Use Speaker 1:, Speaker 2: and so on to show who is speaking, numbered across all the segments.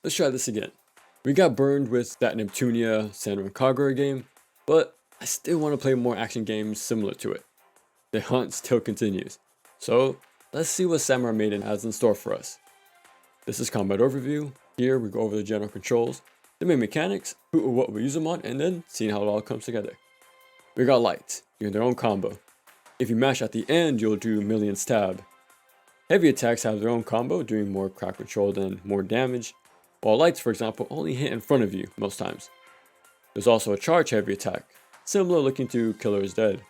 Speaker 1: let's try this again. We got burned with that Neptunia Samurai Maiden game, but I still want to play more action games similar to it. The hunt still continues. So let's see what Samurai Maiden has in store for us. This is Combat Overview. Here we go over the general controls, the main mechanics, who or what we use them on, and then seeing how it all comes together. We got lights, doing their own combo. If you mash at the end, you'll do million stab. Heavy attacks have their own combo, doing more crowd control and more damage, while lights, for example, only hit in front of you most times. There's also a charge heavy attack, similar looking to Killer is Dead.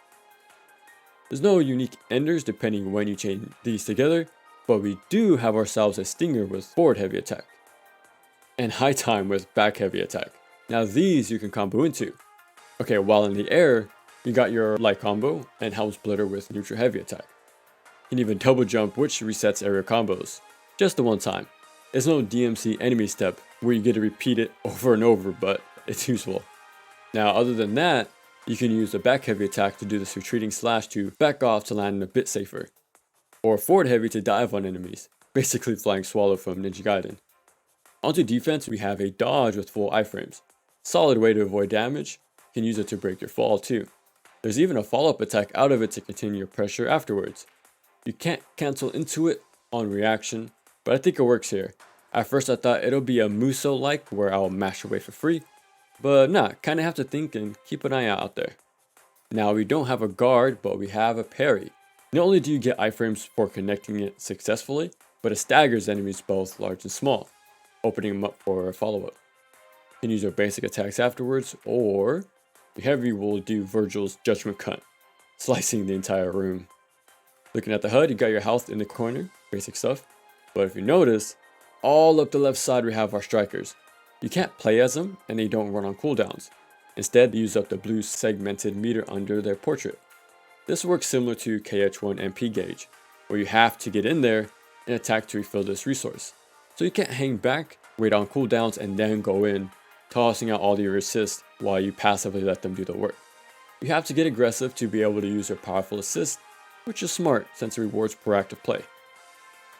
Speaker 1: There's no unique enders depending when you chain these together, but we do have ourselves a Stinger with forward heavy attack, and High Time with back heavy attack. Now these you can combo into. Okay, while in the air, you got your light combo and Helm Splitter with neutral heavy attack. You can even double jump, which resets area combos, just the one time. There's no DMC enemy step where you get to repeat it over and over, but it's useful. Now other than that, you can use the back heavy attack to do this retreating slash to back off to land a bit safer, or forward heavy to dive on enemies, basically flying Swallow from Ninja Gaiden. Onto defense, we have a dodge with full iframes. Solid way to avoid damage, you can use it to break your fall too. There's even a follow-up attack out of it to continue your pressure afterwards. You can't cancel into it on reaction, but I think it works here. At first I thought it'll be a Muso-like where I'll mash away for free, but nah, kinda have to think and keep an eye out there. Now we don't have a guard, but we have a parry. Not only do you get iframes for connecting it successfully, but it staggers enemies both large and small, opening them up for a follow-up. You can use your basic attacks afterwards, or the heavy will do Virgil's Judgment Cut, slicing the entire room. Looking at the HUD, you got your health in the corner, basic stuff, but if you notice, all up the left side we have our strikers. You can't play as them, and they don't run on cooldowns. Instead, they use up the blue segmented meter under their portrait. This works similar to KH1 MP gauge, where you have to get in there and attack to refill this resource. So you can't hang back, wait on cooldowns, and then go in, tossing out all your assists while you passively let them do the work. You have to get aggressive to be able to use your powerful assist, which is smart since it rewards proactive play.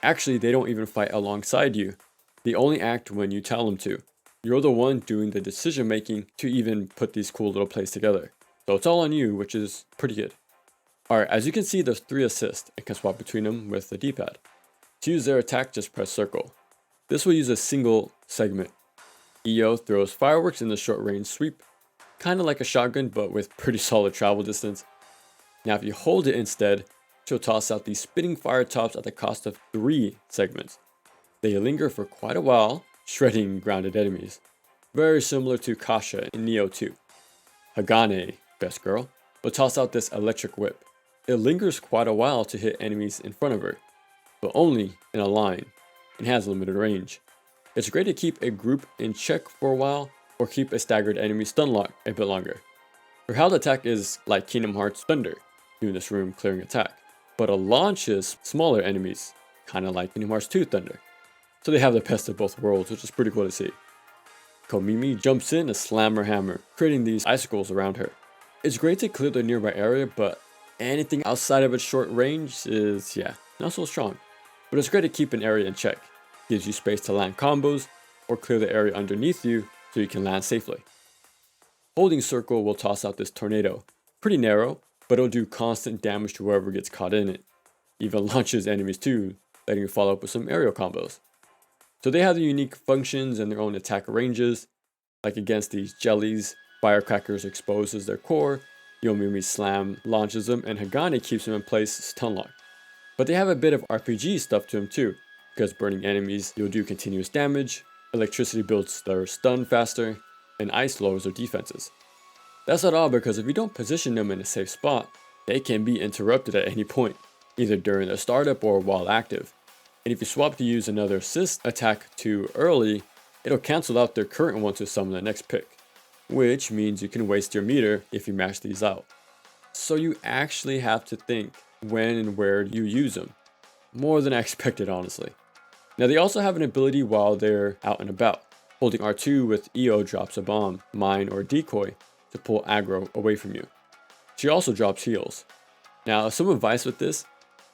Speaker 1: Actually, they don't even fight alongside you. They only act when you tell them to. You're the one doing the decision making to even put these cool little plays together. So it's all on you, which is pretty good. Alright, as you can see, there's 3 assists and can swap between them with the D-pad. To use their attack, just press circle. This will use a single segment. EO throws fireworks in the short range sweep, kinda like a shotgun but with pretty solid travel distance. Now if you hold it instead, she'll toss out these spitting fire tops at the cost of 3 segments. They linger for quite a while, shredding grounded enemies. Very similar to Kasha in Neo 2. Hagane, best girl, will toss out this electric whip. It lingers quite a while to hit enemies in front of her, but only in a line, and has limited range. It's great to keep a group in check for a while, or keep a staggered enemy stun locked a bit longer. Her held attack is like Kingdom Hearts Thunder, doing this room clearing attack, but it launches smaller enemies, kinda like Kingdom Hearts 2 Thunder. So they have the best of both worlds, which is pretty cool to see. Komimi jumps in to slam her hammer, creating these icicles around her. It's great to clear the nearby area, but anything outside of its short range is, not so strong. But it's great to keep an area in check. Gives you space to land combos, or clear the area underneath you so you can land safely. Holding circle will toss out this tornado. Pretty narrow, but it'll do constant damage to whoever gets caught in it. Even launches enemies too, letting you follow up with some aerial combos. So they have the unique functions and their own attack ranges. Like against these jellies, Firecrackers exposes their core, Yomiuri Slam launches them, and Hagane keeps them in place stun locked. But they have a bit of RPG stuff to them too, because burning enemies you'll do continuous damage, electricity builds their stun faster, and ice lowers their defenses. That's not all, because if you don't position them in a safe spot, they can be interrupted at any point, either during their startup or while active. And if you swap to use another assist attack too early, it'll cancel out their current one to summon the next pick, which means you can waste your meter if you mash these out. So you actually have to think when and where you use them. More than I expected, honestly. Now they also have an ability while they're out and about. Holding R2 with EO drops a bomb, mine, or decoy to pull aggro away from you. She also drops heals. Now some advice with this: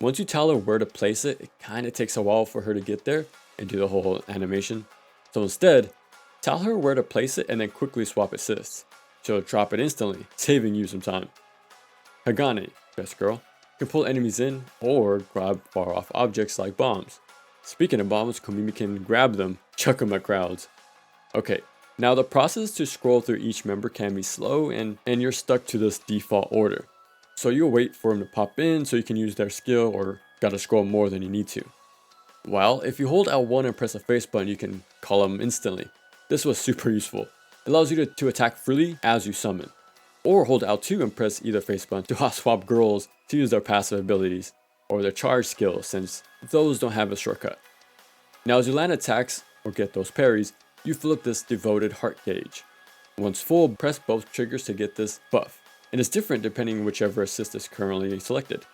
Speaker 1: once you tell her where to place it, it kinda takes a while for her to get there and do the whole animation. So instead, tell her where to place it and then quickly swap assists. She'll drop it instantly, saving you some time. Hagane, best girl, can pull enemies in or grab far off objects like bombs. Speaking of bombs, Komimi can grab them, chuck them at crowds. Okay, now the process to scroll through each member can be slow and you're stuck to this default order. So you'll wait for them to pop in so you can use their skill or gotta scroll more than you need to. Well, if you hold L1 and press the face button, you can call them instantly. This was super useful. It allows you to attack freely as you summon. Or hold L2 and press either face button to hot swap girls to use their passive abilities or their charge skills, since those don't have a shortcut. Now as you land attacks or get those parries, you flip this devoted heart gauge. Once full, press both triggers to get this buff, and it's different depending whichever assist is currently selected.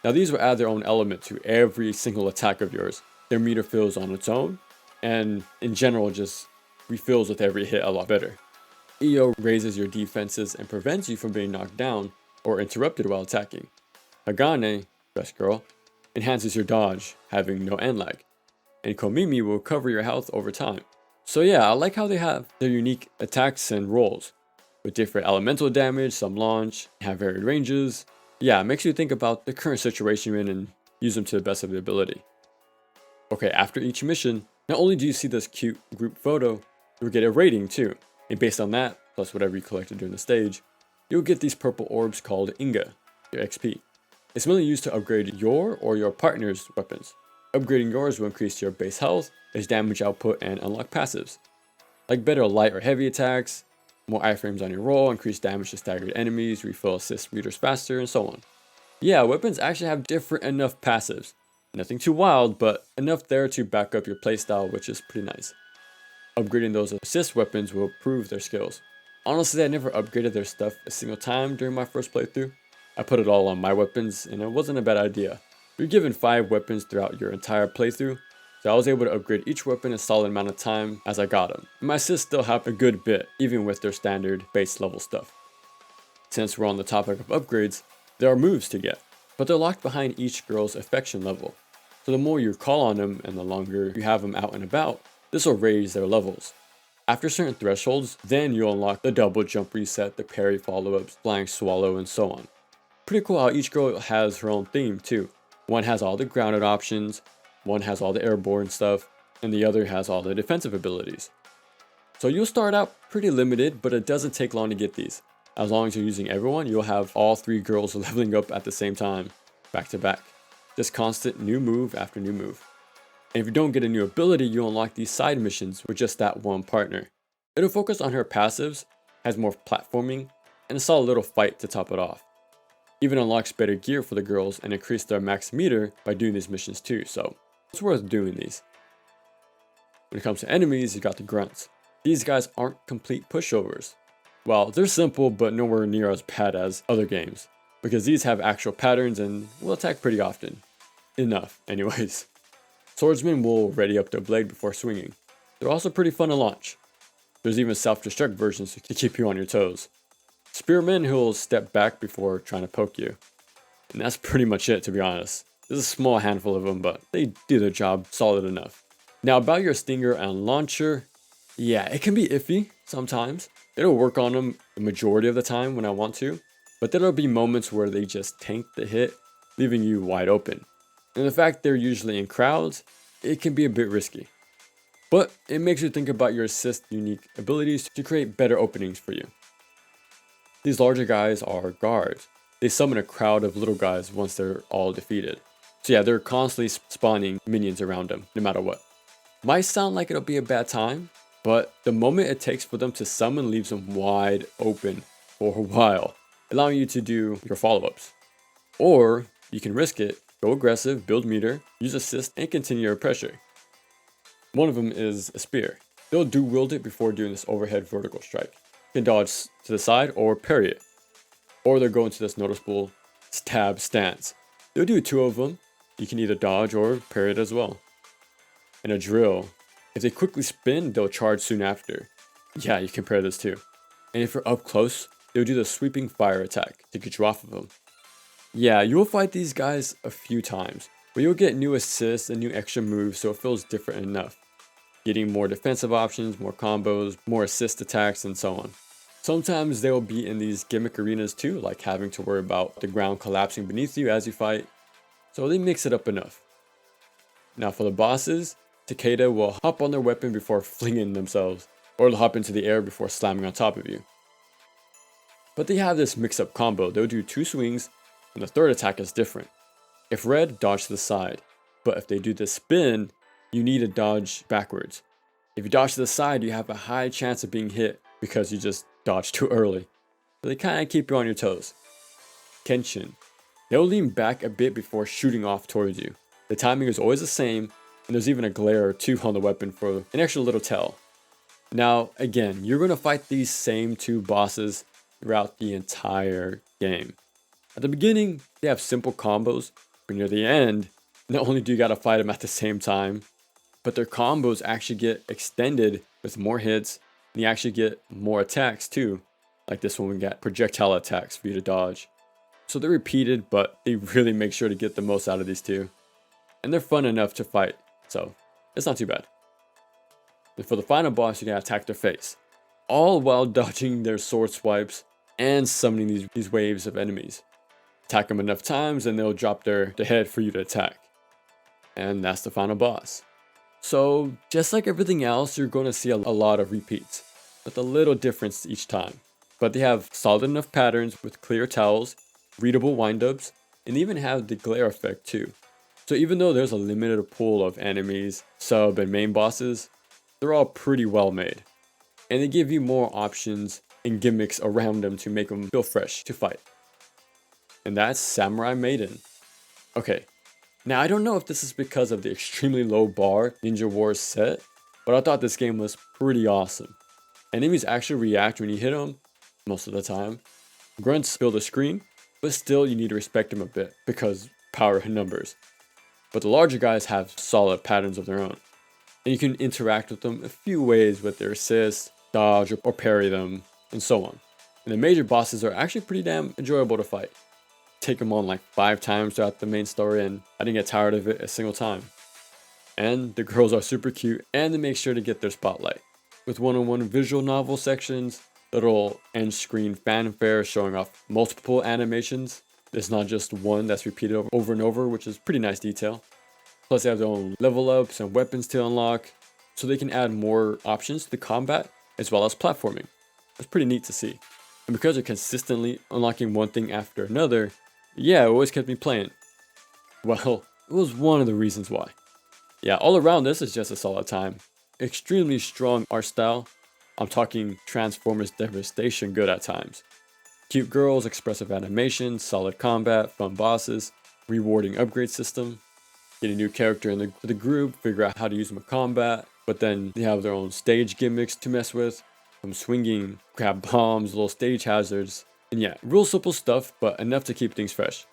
Speaker 1: Now these will add their own element to every single attack of yours. Their meter fills on its own, and in general just refills with every hit a lot better. EO raises your defenses and prevents you from being knocked down or interrupted while attacking. Hagane, best girl, enhances your dodge, having no end lag. And Komimi will cover your health over time. So yeah, I like how they have their unique attacks and rolls. With different elemental damage, some launch, have varied ranges. Yeah, it makes you think about the current situation you're in and use them to the best of your ability. Okay, after each mission, not only do you see this cute group photo, you'll get a rating too. And based on that, plus whatever you collected during the stage, you'll get these purple orbs called Inga, your XP. It's mainly used to upgrade your or your partner's weapons. Upgrading yours will increase your base health, its damage output, and unlock passives. Like better light or heavy attacks, more iframes on your roll, increased damage to staggered enemies, refill assist meters faster, and so on. Yeah, weapons actually have different enough passives. Nothing too wild, but enough there to back up your playstyle, which is pretty nice. Upgrading those assist weapons will improve their skills. Honestly, I never upgraded their stuff a single time during my first playthrough. I put it all on my weapons, and it wasn't a bad idea. You're given 5 weapons throughout your entire playthrough, so I was able to upgrade each weapon a solid amount of time as I got them. And my assists still help a good bit, even with their standard base level stuff. Since we're on the topic of upgrades, there are moves to get, but they're locked behind each girl's affection level. So the more you call on them and the longer you have them out and about, this will raise their levels. After certain thresholds, then you'll unlock the double jump reset, the parry follow-ups, flying swallow, and so on. Pretty cool how each girl has her own theme too. One has all the grounded options, one has all the airborne stuff, and the other has all the defensive abilities. So you'll start out pretty limited, but it doesn't take long to get these. As long as you're using everyone, you'll have all 3 girls leveling up at the same time, back to back. Just constant new move after new move. And if you don't get a new ability, you'll unlock these side missions with just that one partner. It'll focus on her passives, has more platforming, and a solid little fight to top it off. Even unlocks better gear for the girls and increase their max meter by doing these missions too, so it's worth doing these. When it comes to enemies, you got the grunts. These guys aren't complete pushovers. Well, they're simple but nowhere near as bad as other games, because these have actual patterns and will attack pretty often. Enough, anyways. Swordsmen will ready up their blade before swinging. They're also pretty fun to launch. There's even self-destruct versions to keep you on your toes. Spearmen who'll step back before trying to poke you. And that's pretty much it, to be honest. There's a small handful of them, but they do their job solid enough. Now about your stinger and launcher, yeah, it can be iffy sometimes. It'll work on them the majority of the time when I want to, but there'll be moments where they just tank the hit, leaving you wide open. And the fact they're usually in crowds, it can be a bit risky. But it makes you think about your assist unique abilities to create better openings for you. These larger guys are guards. They summon a crowd of little guys once they're all defeated. So yeah, they're constantly spawning minions around them, no matter what. Might sound like it'll be a bad time, but the moment it takes for them to summon leaves them wide open for a while, allowing you to do your follow-ups. Or you can risk it, go aggressive, build meter, use assist, and continue your pressure. One of them is a spear. They'll dual wield it before doing this overhead vertical strike. You can dodge to the side or parry it. Or they'll go into this noticeable stab stance. They'll do 2 of them. You can either dodge or parry it as well. And a drill. If they quickly spin, they'll charge soon after. Yeah, you can pair this too. And if you're up close, they'll do the sweeping fire attack to get you off of them. Yeah, you'll fight these guys a few times, but you'll get new assists and new extra moves, so it feels different enough. getting more defensive options, more combos, more assist attacks, and so on. Sometimes they will be in these gimmick arenas too, like having to worry about the ground collapsing beneath you as you fight, so they mix it up enough. Now for the bosses, Takeda will hop on their weapon before flinging themselves, or they'll hop into the air before slamming on top of you. But they have this mix-up combo. They'll do 2 swings, and the third attack is different. If red, dodge to the side, but if they do the spin, you need to dodge backwards. If you dodge to the side, you have a high chance of being hit because you just dodged too early. So they kind of keep you on your toes. Kenshin. They'll lean back a bit before shooting off towards you. The timing is always the same, and there's even a glare or 2 on the weapon for an extra little tell. Now, again, you're going to fight these same 2 bosses throughout the entire game. At the beginning, they have simple combos, but near the end, not only do you gotta fight them at the same time, but their combos actually get extended with more hits, and you actually get more attacks too. Like this one, we got projectile attacks for you to dodge. So they're repeated, but they really make sure to get the most out of these 2. And they're fun enough to fight, so it's not too bad. And for the final boss, you gotta attack their face, all while dodging their sword swipes and summoning these waves of enemies. Attack them enough times and they'll drop their head for you to attack. And that's the final boss. So just like everything else, you're going to see a lot of repeats, with a little difference each time. But they have solid enough patterns with clear tells, readable windups, and even have the glare effect too. So even though there's a limited pool of enemies, sub, and main bosses, they're all pretty well made. And they give you more options and gimmicks around them to make them feel fresh to fight. And that's Samurai Maiden. Okay, now I don't know if this is because of the extremely low bar Ninja Wars set, but I thought this game was pretty awesome. Enemies actually react when you hit them, most of the time. Grunts fill the screen, but still you need to respect them a bit, because power in numbers. But the larger guys have solid patterns of their own, and you can interact with them a few ways with their assist, dodge, or parry them, and so on. And the major bosses are actually pretty damn enjoyable to fight. Take them on like 5 times throughout the main story, and I didn't get tired of it a single time. And the girls are super cute, and they make sure to get their spotlight. With one-on-one visual novel sections, little end screen fanfare showing off multiple animations. There's not just one that's repeated over and over, which is pretty nice detail. Plus they have their own level ups and weapons to unlock, so they can add more options to the combat as well as platforming. It's pretty neat to see. And because they're consistently unlocking one thing after another, yeah, it always kept me playing. Well, it was one of the reasons why. Yeah, all around this is just a solid time. Extremely strong art style. I'm talking Transformers Devastation good at times. Cute girls, expressive animation, solid combat, fun bosses, rewarding upgrade system. Get a new character in the group, figure out how to use them in combat, but then they have their own stage gimmicks to mess with. From swinging, grab bombs, little stage hazards. And yeah, real simple stuff, but enough to keep things fresh.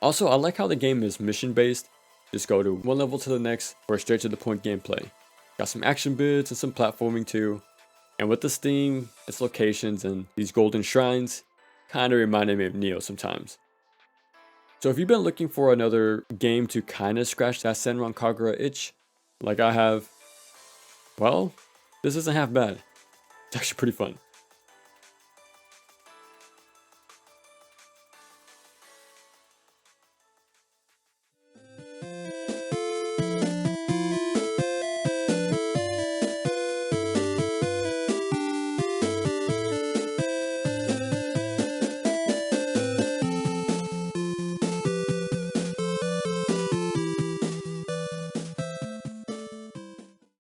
Speaker 1: Also, I like how the game is mission based. Just go to one level to the next for straight to the point gameplay. Got some action bits and some platforming too. And with this theme, its locations, and these golden shrines, kinda reminded me of Neo sometimes. So if you've been looking for another game to kinda scratch that Senran Kagura itch, like I have, well, this isn't half bad. It's actually pretty fun.